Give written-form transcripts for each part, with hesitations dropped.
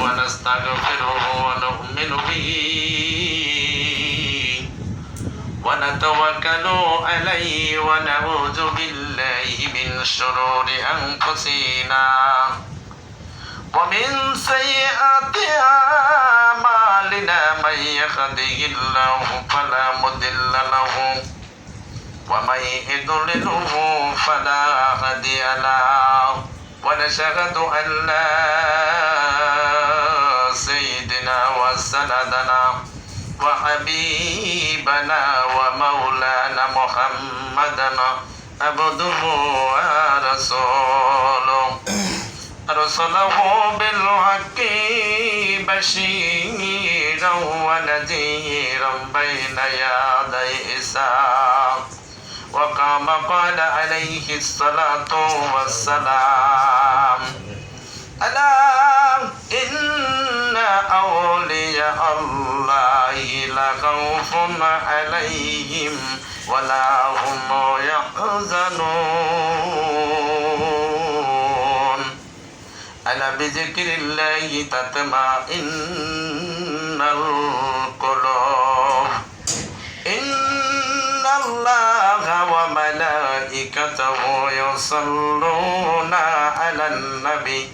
ونستغفره ونؤمن به ونتوكل عليه ونعوذ بالله من شرور أنفسنا ومن سيئات أعمالنا من يهده الله فلا مضل له ومن يضلله فلا هادي له ونشهد أن لا سيدنا وسندنا وحبيبنا ومولانا محمدا عبده ورسوله أرسله بالحق بشيرا ونذيرا بين يدي الساعة وقام قال عليه الصلاة والسلام ألا إن أولياء الله لا خوف عليهم ولا هم يحزنون ألا بذكر الله تطمئن القلوب إن الله وملائكته يصلون على النبي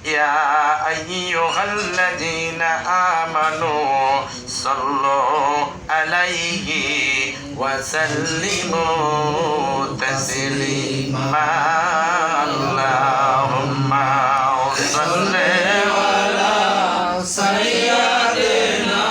يا أيها الذين آمنوا صلوا عليه وسلموا تسليما اللهم صل على سيدنا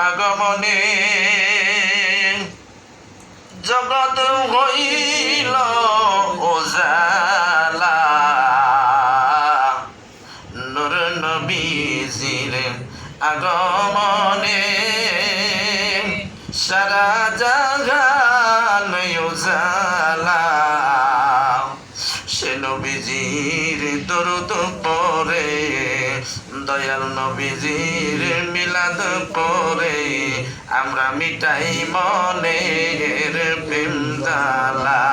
আগমনে জগৎ হইল উজালা নূর নবীজির আগমনে সারা জাহান উজালা সে নবীজির দরুদ পড়ে দয়াল নবীজির মিলাদ পড়ে আমরা মিটাই মনের প্রেম জ্বালা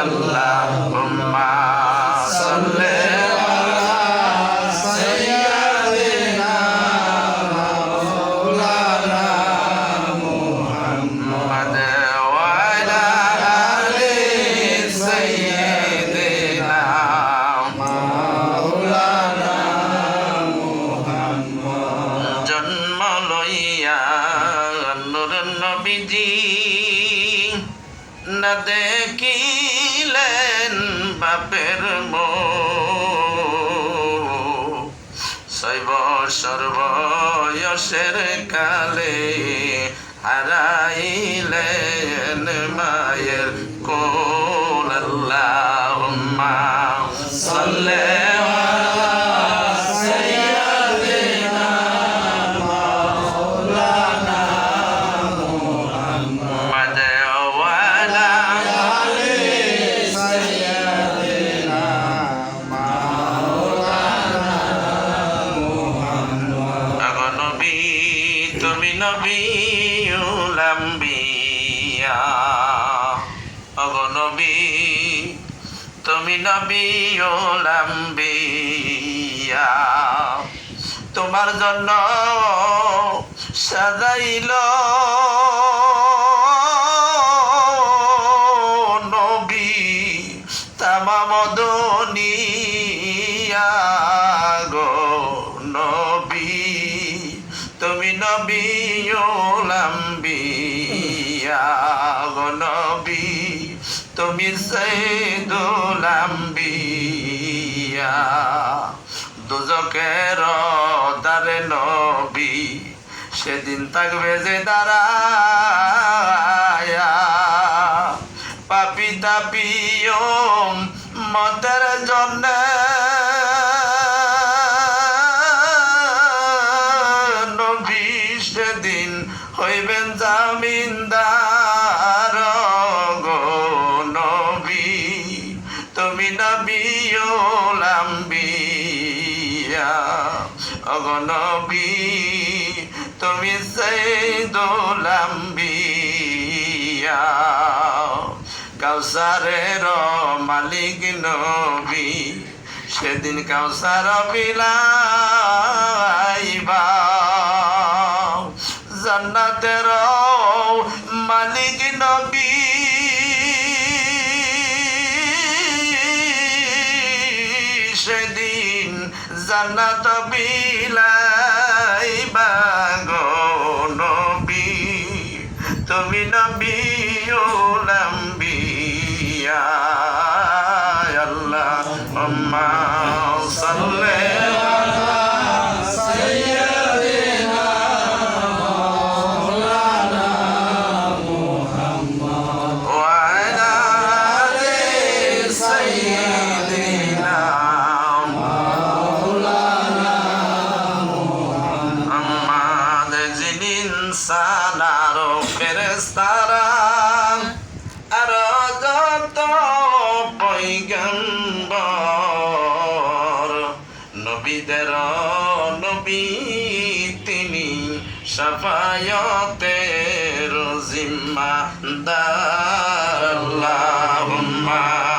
আল্লাহুম্মা সাল্লি আলা সাইয়্যিদিনা মাওলানা মুহাম্মদ ওয়া আলা আলি সাইয়্যিদিনা মাওলানা জন্ম লইয়া নূর নবীজি না দেখিলেন বাপের মুখ 6 বছর বয়সের কালে হারাইলেন মায়ের কোল আল্লাহুম্মা সাল্লি নবীউল আম্বিয়া ওগো নবী তুমি নবীউল আম্বিয়া তোমার জন্য সাজাইল নবী তামাম দুনিয়া গো নবী তুমি নবীউল আম্বিয়া গো নবী তুমি সাইয়্যিদুল আম্বিয়া দুজকের দ্বারে নবী সেদিন থাকবে যে দাঁড়ায়া পাপি তাপিও মতের জন্য নবী সেদিন হইবেন জামিনদার গো নবী তুমি নবীউল আম্বিয়া ওগো নবী তুমি সাইয়্যিদুল আম্বিয়া কাউসারের মালিক নবী সেদিন কাউসার বিলাইবা জান্নাতের মালিক নবী সেদিন জান্নাত বিলাইবা গো নবী তুমি নবীউল আম্বিয়া আল্লাহুম্মা সাল্লি সানারো ফেরেশতারা আর যত পয়গম্বর নবীদের নবী তিনি শাফায়াতের জিম্মাদার আল্লাহুম্মা